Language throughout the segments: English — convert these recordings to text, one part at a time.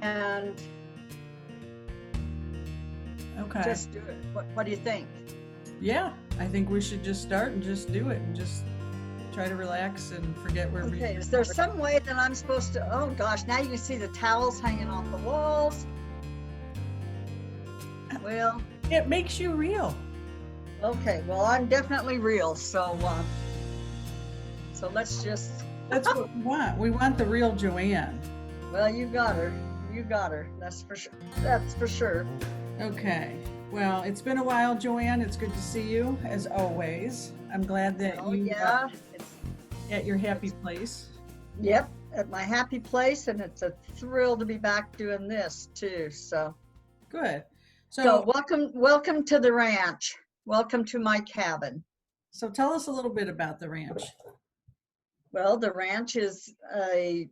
and Okay. just do it. What do you think? Yeah, I think we should just start and just do it and just try to relax and forget where we. Okay, is there some way that I'm supposed to? Oh gosh, now you can see the towels hanging off the walls. Well, It makes you real. okay, well, I'm definitely real, so let's just. That's what we want. We want the real JoAnn. Well, you got her. You got her. That's for sure. That's for sure. Okay. Well, it's been a while, JoAnn. It's good to see you as always. I'm glad that Oh you yeah, it's at your happy place. yep, at my happy place, and it's a thrill to be back doing this too. So Good. so So, welcome to the ranch. Welcome to my cabin. so tell us a little bit about the ranch. Well, the ranch is a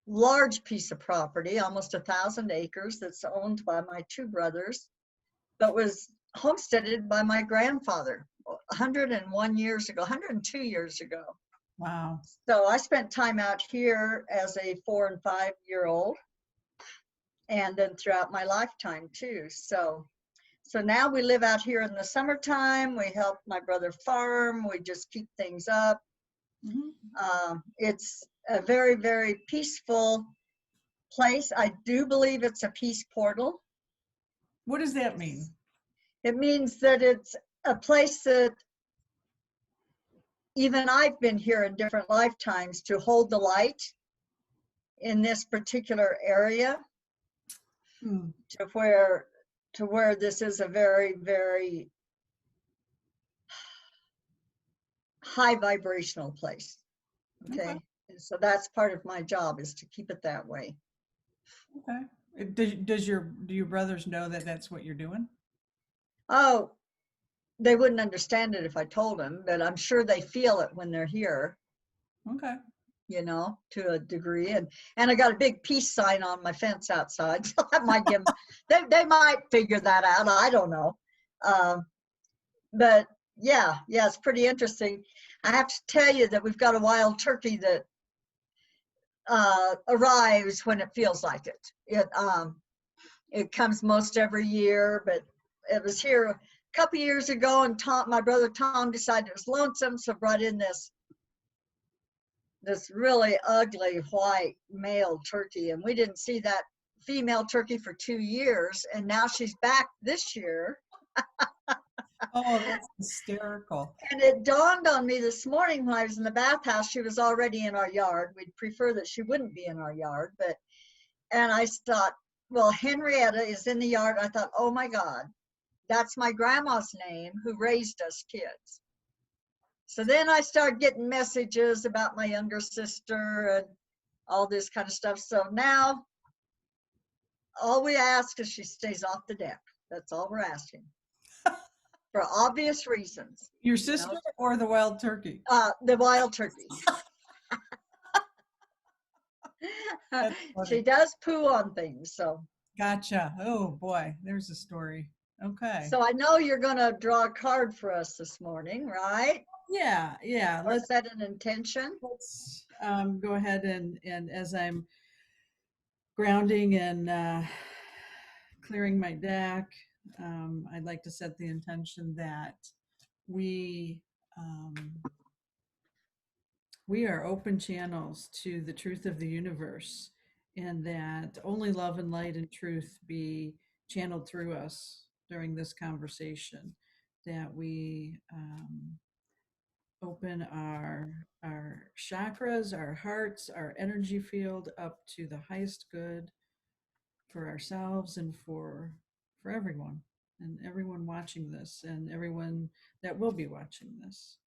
large piece of property, almost 1,000 acres, that's owned by my two brothers, but was homesteaded by my grandfather 101 years ago, 102 years ago. Wow. So I spent time out here as a 4 and 5-year-old, and then throughout my lifetime too. So now we live out here in the summertime. We help my brother farm. We just keep things up. It's a very, very peaceful place. I do believe it's a peace portal. What does that mean? It means that it's a place that even I've been here in different lifetimes to hold the light in this particular area, to where this is a very, very high vibrational place. Okay. So that's part of my job, is to keep it that way. Okay. Do your brothers know that that's what you're doing? Oh, they wouldn't understand it if I told them, but I'm sure they feel it when they're here. Okay. You know, to a degree. And I got a big peace sign on my fence outside. So that might give them, they might figure that out. I don't know. But yeah, it's pretty interesting. I have to tell you that we've got a wild turkey that arrives when it feels like it. It comes most every year, but it was here a couple years ago, and my brother Tom decided it was lonesome, so brought in this really ugly white male turkey, and we didn't see that female turkey for 2 years, and now she's back this year. Oh, that's hysterical. And it dawned on me this morning when I was in the bathhouse, she was already in our yard. We'd prefer that she wouldn't be in our yard, and I thought, well, Henrietta is in the yard. I thought, oh my God, that's my grandma's name, who raised us kids. So then I started getting messages about my younger sister and all this kind of stuff. So now all we ask is she stays off the deck. That's all we're asking. For obvious reasons. Your sister or the wild turkey? The wild turkey. She does poo on things, so. Gotcha. Oh boy, there's a story. Okay. So I know you're going to draw a card for us this morning, right? Yeah. Let's set an intention. Let's go ahead and as I'm grounding and clearing my deck, I'd like to set the intention that we are open channels to the truth of the universe, and that only love and light and truth be channeled through us during this conversation, that we open our chakras, our hearts, our energy field up to the highest good for ourselves and for everyone, and everyone watching this, and everyone that will be watching this.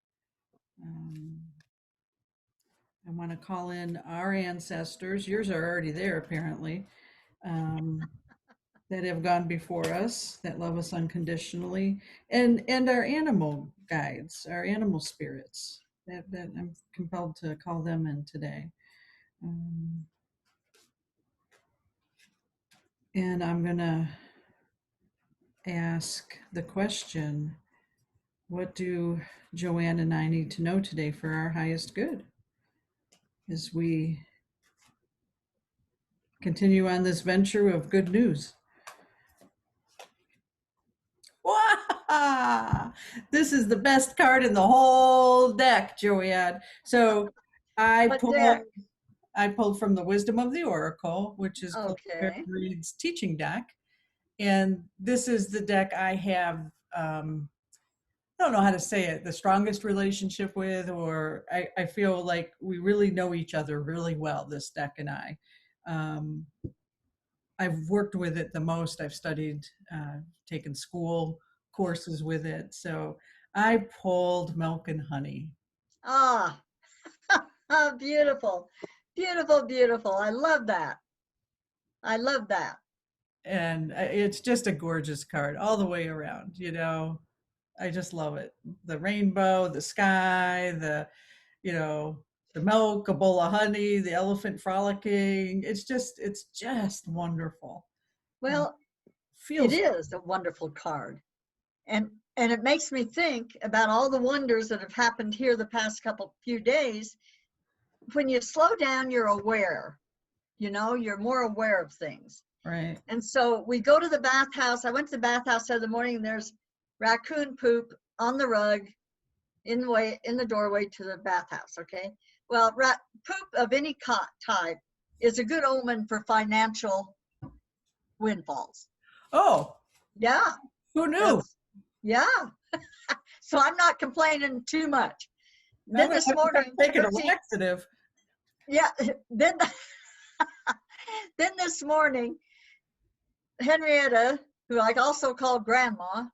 I want to call in our ancestors. Yours are already there, apparently, that have gone before us, that love us unconditionally, and our animal guides, our animal spirits, that I'm compelled to call them in today. And I'm going to ask the question, what do JoAnn and I need to know today for our highest good? As we continue on this venture of good news. Wow! This is the best card in the whole deck, JoAnn. So I What pulled deck? I pulled from the Wisdom of the Oracle, which is Glenn Okay. Reed's teaching deck. And this is the deck I have, I don't know how to say it, the strongest relationship with, or I feel like we really know each other really well, this deck and I. Um, I've worked with it the most. I've studied, taken school courses with it. So I pulled Milk and Honey. Ah, beautiful, beautiful, beautiful. I love that. I love that. And it's just a gorgeous card all the way around, you know. I just love it. The rainbow, the sky, you know, the milk, a bowl of honey, the elephant frolicking. It's just wonderful. Uh, Well, it feels is a wonderful card. And it makes me think about all the wonders that have happened here the past few days. When you slow down, you're aware, you're more aware of things. right. And so we go to the bathhouse. I went to the bathhouse the other morning, and there's raccoon poop on the rug in the doorway to the bathhouse. Okay. Well, poop of any type is a good omen for financial windfalls. Oh, Yeah, who knew? that's yeah. So I'm not complaining too much. I'm Then gonna this have to start morning, taking a Turkey, laxative. yeah. Then then this morning, Henrietta, who I also call Grandma,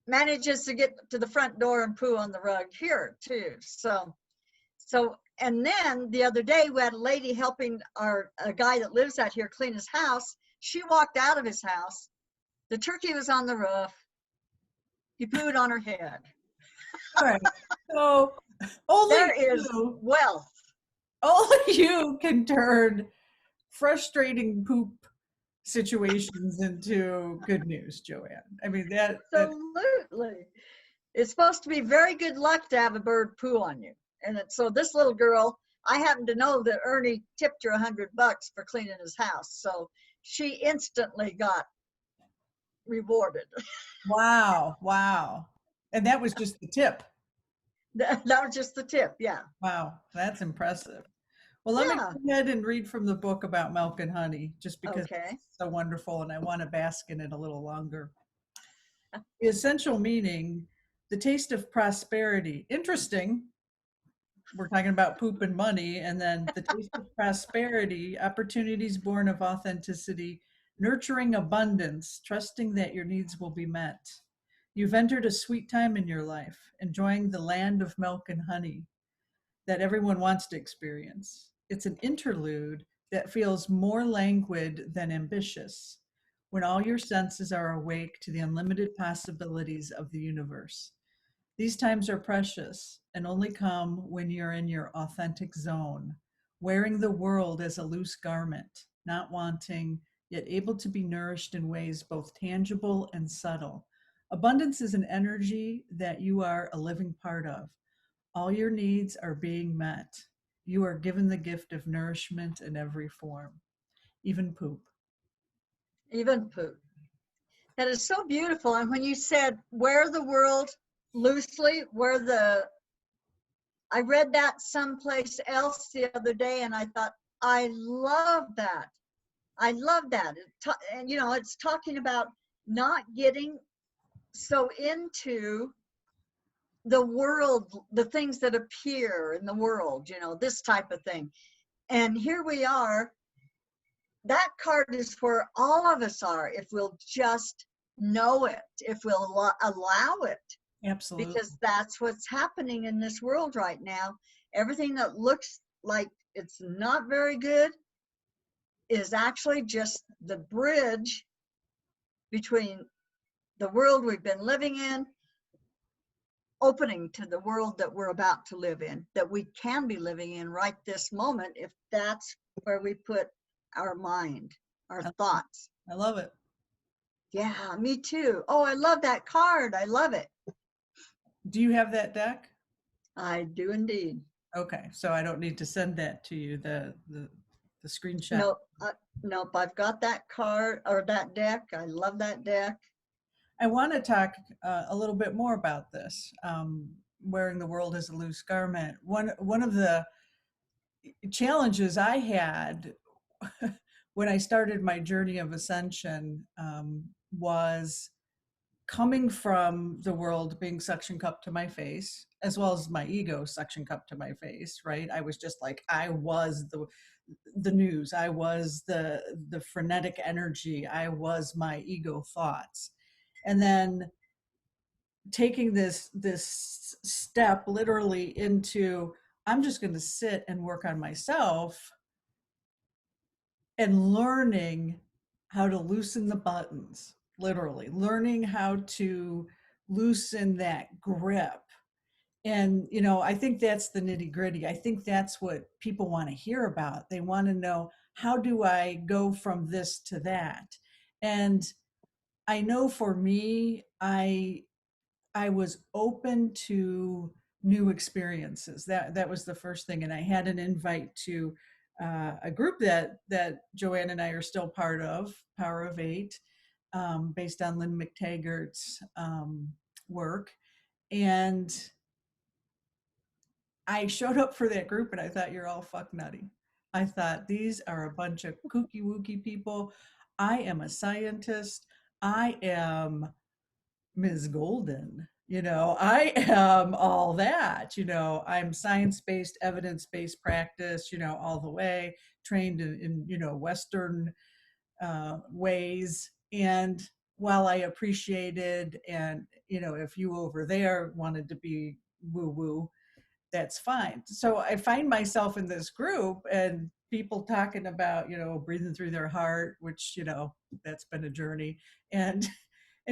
manages to get to the front door and poo on the rug here too. So and then the other day we had a lady helping a guy that lives out here clean his house. She walked out of his house. The turkey was on the roof. He pooed on her head. All right. So only There is you, wealth. only you can turn frustrating poop situations into good news, JoAnn. I mean that Absolutely. It's supposed to be very good luck to have a bird poo on you. And so this little girl, I happen to know that Ernie tipped her $100 for cleaning his house. So she instantly got rewarded. wow, wow. And that was just the tip. That was just the tip. Yeah. Wow, that's impressive. Well, let me Yeah. go ahead and read from the book about milk and honey, just because Okay. it's so wonderful and I want to bask in it a little longer. The essential meaning, the taste of prosperity. Interesting. We're talking about poop and money, and then the taste of prosperity, opportunities born of authenticity, nurturing abundance, trusting that your needs will be met. You've entered a sweet time in your life, enjoying the land of milk and honey that everyone wants to experience. It's an interlude that feels more languid than ambitious, when all your senses are awake to the unlimited possibilities of the universe. These times are precious and only come when you're in your authentic zone, wearing the world as a loose garment, not wanting, yet able to be nourished in ways both tangible and subtle. Abundance is an energy that you are a living part of. All your needs are being met. You are given the gift of nourishment in every form, even poop. Even poop. That is so beautiful. And when you said wear the world loosely, I read that someplace else the other day and I thought, I love that. I love that. And it's talking about not getting so into the world, the things that appear in the world, this type of thing. And here we are. That card is where all of us are if we'll just know it, if we'll allow it, Absolutely. because that's what's happening in this world right now. Everything that looks like it's not very good is actually just the bridge between the world we've been living in, opening to the world that we're about to live in, that we can be living in right this moment if that's where we put our mind, our thoughts. I love it. Yeah, me too. Oh, I love that card. I love it. Do you have that deck? I do indeed. Okay, so I don't need to send that to you. The the screenshot. Nope, nope, I've got that card or that deck. I love that deck. I want to talk a little bit more about this. Wearing the world as a loose garment. One of the challenges I had when I started my journey of ascension was coming from the world being suction cupped to my face, as well as my ego suction cupped to my face. Right? I was just like, I was the news. I was the frenetic energy. I was my ego thoughts, and then taking this step literally into, I'm just going to sit and work on myself and learning how to loosen the buttons, literally learning how to loosen that grip. And I think that's the nitty gritty. I think that's what people want to hear about. They want to know, how do I go from this to that? And I know for me, I was open to new experiences. That was the first thing, and I had an invite to a group that JoAnn and I are still part of, Power of Eight, based on Lynn McTaggart's work, and I showed up for that group, and I thought, you're all fuck nutty. I thought, these are a bunch of kooky wooky people. I am a scientist. I am Ms. Goldyn. I am all that. I'm science-based, evidence-based practice, all the way, trained in Western ways. And while I appreciated, and, if you over there wanted to be woo-woo, that's fine. So I find myself in this group and people talking about, breathing through their heart, which, that's been a journey. And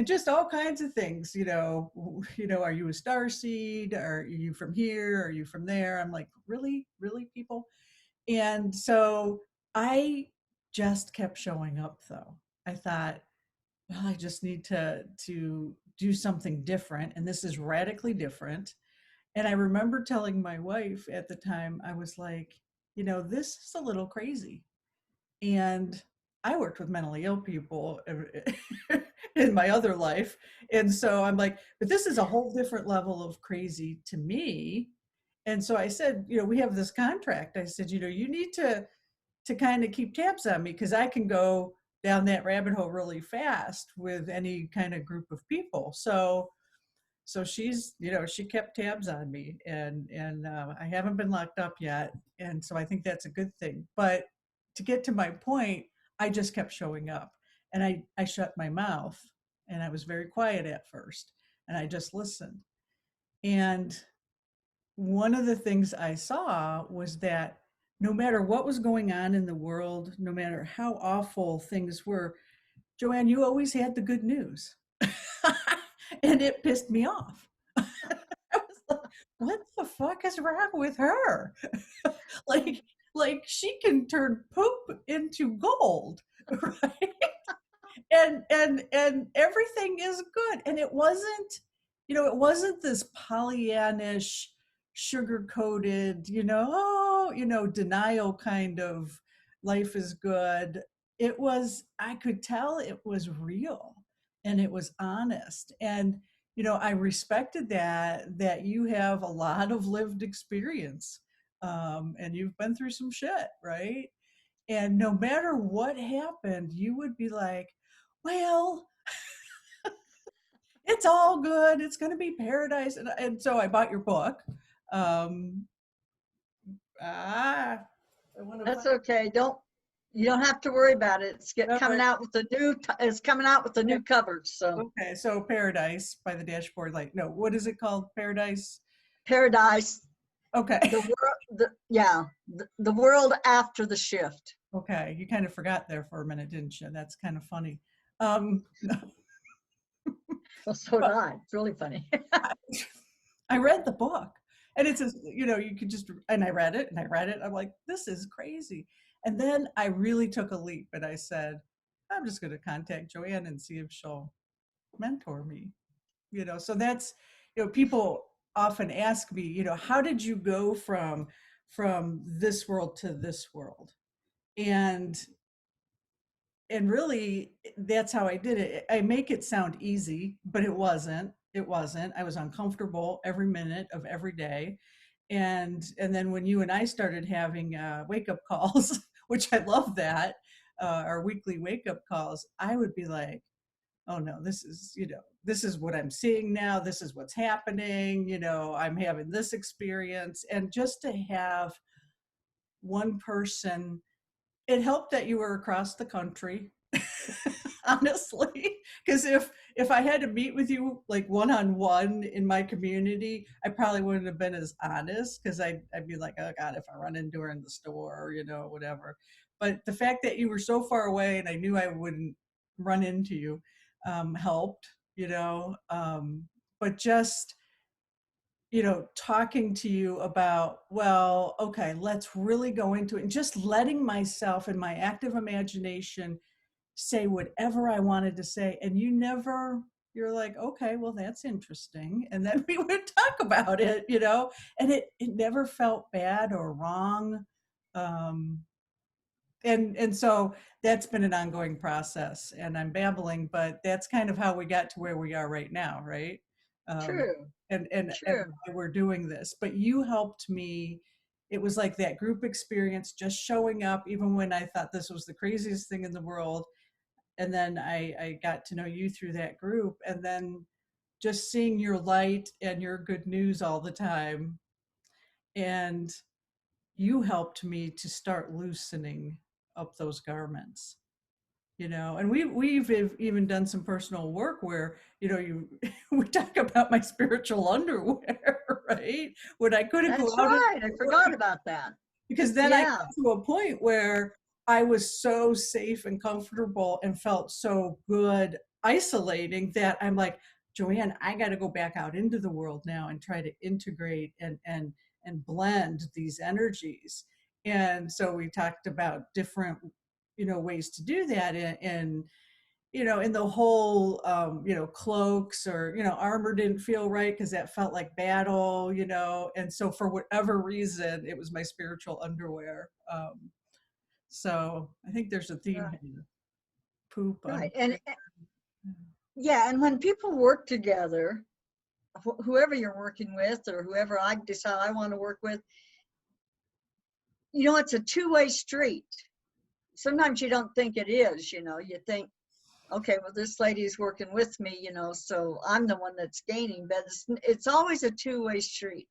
just all kinds of things, are you a star seed? Are you from here? Are you from there? I'm like, really, people? And so I just kept showing up, though. I thought, well, I just need to do something different, and this is radically different. And I remember telling my wife at the time, I was like, this is a little crazy. And I worked with mentally ill people in my other life. And so I'm like, but this is a whole different level of crazy to me. And so I said, we have this contract. I said, you need to kind of keep tabs on me, because I can go down that rabbit hole really fast with any kind of group of people. So she's, she kept tabs on me, and I haven't been locked up yet. And so I think that's a good thing. But to get to my point, I just kept showing up, and I shut my mouth, and I was very quiet at first, and I just listened. And one of the things I saw was that no matter what was going on in the world, no matter how awful things were, JoAnn, you always had the good news. And it pissed me off. I was like, what the fuck is wrong with her? like she can turn poop into gold, right? And everything is good. And it wasn't this Pollyannish, sugar-coated, denial kind of life is good. It was, I could tell it was real, and it was honest. And I respected that you have a lot of lived experience, and you've been through some shit, right? And no matter what happened, you would be like, well, it's all good. It's going to be paradise. And so I bought your book. Um, I want to That's find. okay. You don't have to worry about it. Coming Right. out with it's coming out with the Yeah. new covers. So Okay, so Paradise by the Dashboard Light. No, what is it called? Paradise. paradise, Okay. the world, the world after the shift. Okay, you kind of forgot there for a minute, didn't you? That's kind of funny. Well, so did But I. It's really funny. I read the book, and it's you could just, and I read it and I read it. I'm like, this is crazy. And then I really took a leap, and I said, I'm just going to contact JoAnn and see if she'll mentor me. So that's, people often ask me, how did you go from this world to this world? And really, that's how I did it. I make it sound easy, but it wasn't. It wasn't. I was uncomfortable every minute of every day. And then when you and I started having wake up calls, which I love that, our weekly wake up calls, I would be like, oh no, this is, this is what I'm seeing now. This is what's happening. I'm having this experience. And just to have one person, it helped that you were across the country. Honestly, because if I had to meet with you like one on one in my community, I probably wouldn't have been as honest, because I'd be like, oh God, if I run into her in the store, whatever. But the fact that you were so far away and I knew I wouldn't run into you, helped. But just, talking to you about, well, okay, let's really go into it, and just letting myself and my active imagination say whatever I wanted to say. And you're like, okay, well, that's interesting. And then we would talk about it, and it never felt bad or wrong. Um, and so that's been an ongoing process, and I'm babbling, but that's kind of how we got to where we are right now, right? um, True. and True. why we're doing this. But you helped me. It was like that group experience, just showing up even when I thought this was the craziest thing in the world. And then I got to know you through that group, and then just seeing your light and your good news all the time. And you helped me to start loosening up those garments, and we've even done some personal work where, you we talk about my spiritual underwear, right? When I couldn't go That's out in right. I the world, forgot about that. because then I Yeah. got to a point where I was so safe and comfortable and felt so good isolating, that I'm like, JoAnn, I got to go back out into the world now and try to integrate and blend these energies. And so we talked about different, ways to do that, in the whole, cloaks, or, armor didn't feel right because that felt like battle, and so for whatever reason, it was my spiritual underwear. So I think there's a theme Right. here. Poop Right. underwear. Yeah, and when people work together, whoever you're working with or whoever I decide I want to work with, it's a two-way street. Sometimes you don't think it is, you think, okay, well, this lady's working with me, so I'm the one that's gaining, but it's always a two-way street.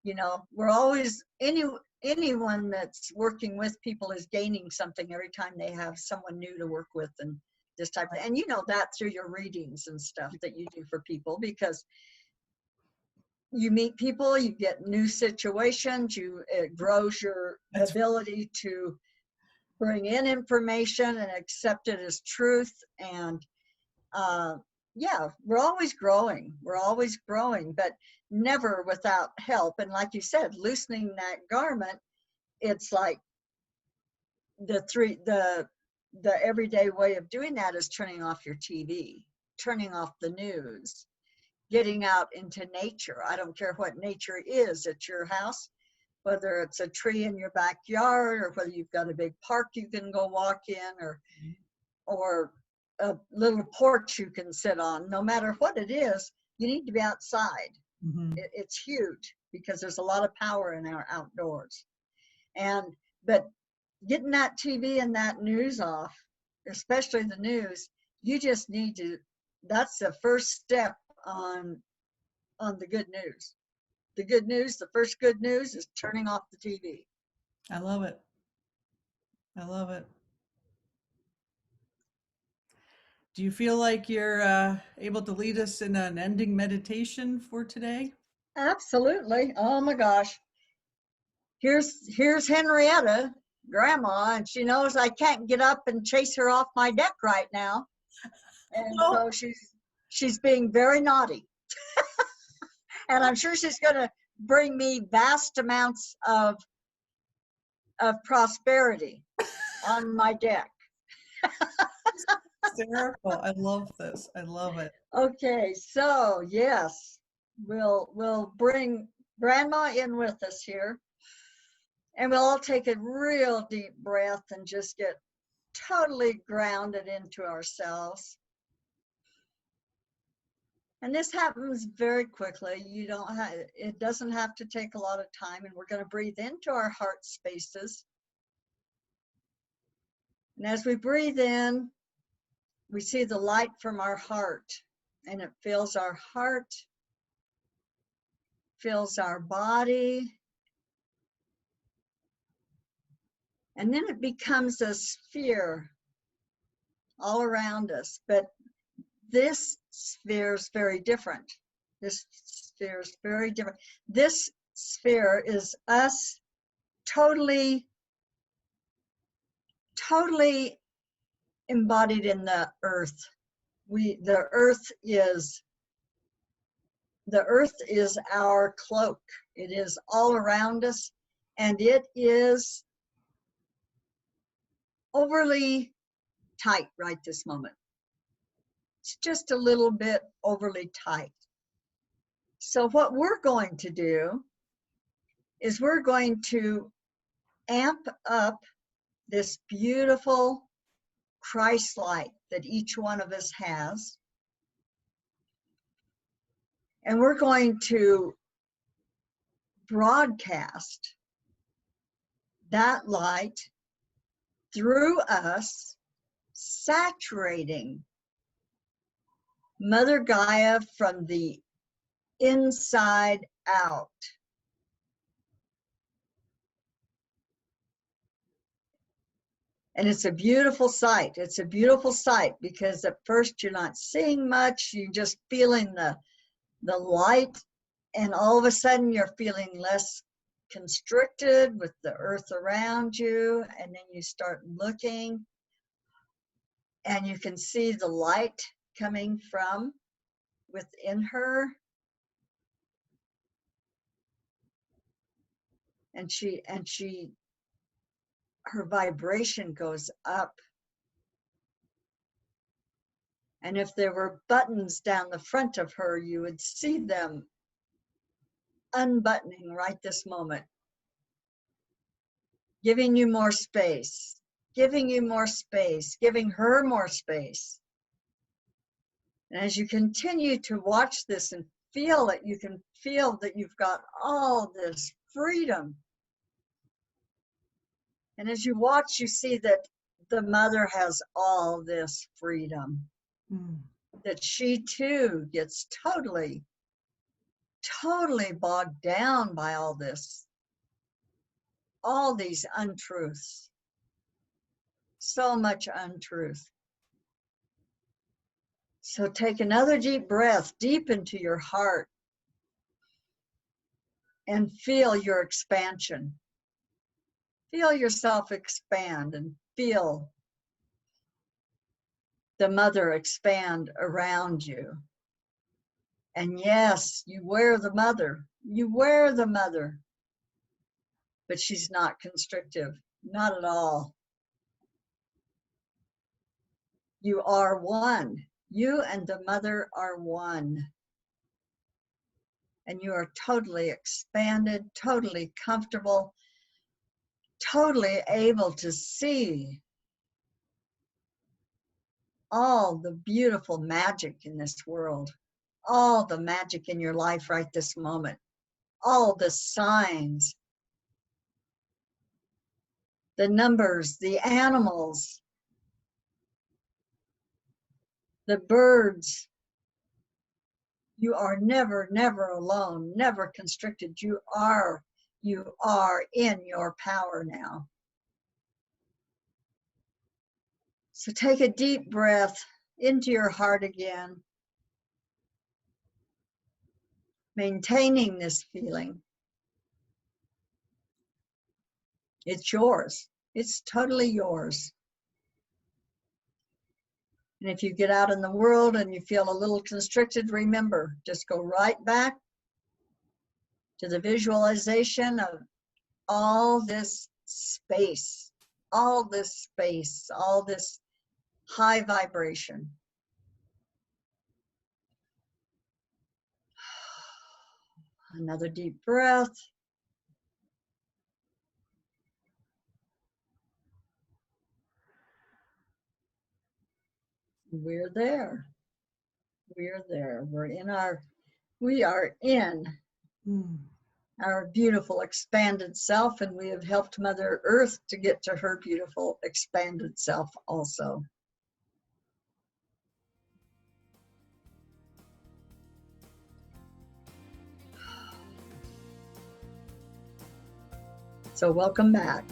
We're always, anyone that's working with people is gaining something every time they have someone new to work with, and this type of, and that through your readings and stuff that you do for people, because you meet people, you get new situations, it grows your That's ability to bring in information and accept it as truth. And uh, yeah, we're always growing, but never without help. And like you said, loosening that garment, it's like the everyday way of doing that is turning off your TV, turning off the news, getting out into nature. I don't care what nature is at your house, whether it's a tree in your backyard or whether you've got a big park you can go walk in, or a little porch you can sit on. No matter what it is, you need to be outside. mm-hmm. It's huge because there's a lot of power in our outdoors. But getting that TV and that news off, especially the news, you just need to. That's the first step on the good news. The good news, the first good news is turning off the TV. I love it. I love it. Do you feel like you're able to lead us in an ending meditation for today? Absolutely. Oh my gosh. Here's Henrietta, grandma, and she knows I can't get up and chase her off my deck right now. And Well, so she's being very naughty. And I'm sure she's gonna bring me vast amounts of prosperity on my deck. hysterical. I love this. I love it. Okay, so yes, we'll bring grandma in with us here. And we'll all take a real deep breath and just get totally grounded into ourselves. And this happens very quickly. It doesn't have to take a lot of time. And we're going to breathe into our heart spaces. And as we breathe in, we see the light from our heart, and it fills our heart, fills our body, and then it becomes a sphere all around us. But this sphere is very different. This sphere is very different. This sphere is us totally embodied in the earth. The earth is our cloak. It is all around us, and it is overly tight right this moment. It's just a little bit overly tight. So what we're going to do is we're going to amp up this beautiful Christ light that each one of us has. And we're going to broadcast that light through us, saturating Mother Gaia from the inside out. And it's a beautiful sight. It's a beautiful sight because at first you're not seeing much. You're just feeling the light. And all of a sudden you're feeling less constricted with the earth around you. And then you start looking and you can see the light coming from within her. And her vibration goes up. And if there were buttons down the front of her, you would see them unbuttoning right this moment, giving you more space, giving you more space, giving her more space. And as you continue to watch this and feel it, you can feel that you've got all this freedom. And as you watch, you see that the mother has all this freedom, that she too gets totally bogged down by all this, all these untruths, so much untruth. So take another deep breath deep into your heart and feel your expansion. Feel yourself expand and feel the mother expand around you. And yes, you wear the mother. You wear the mother. But she's not constrictive, not at all. You are one. You and the mother are one. And you are totally expanded, totally comfortable, totally able to see all the beautiful magic in this world, all the magic in your life right this moment, all the signs, the numbers, the animals, the birds. You are never, never alone, never constricted. You are in your power now. So take a deep breath into your heart again, maintaining this feeling. It's yours. It's totally yours. And if you get out in the world and you feel a little constricted, remember, just go right back to the visualization of all this space, all this space, all this high vibration. Another deep breath. We're there. We're there. We are in Mm. our beautiful expanded self, and we have helped Mother Earth to get to her beautiful expanded self also. So welcome back.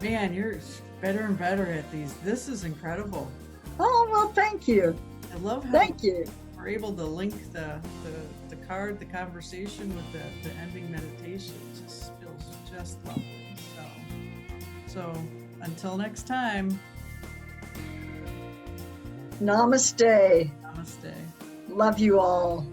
Man, you're better and better at these. This is incredible. Oh, well, thank you. I love how Thank you. we're able to link the card, the conversation with the ending meditation. It just feels just lovely. So until next time. Namaste. Namaste. Love you all.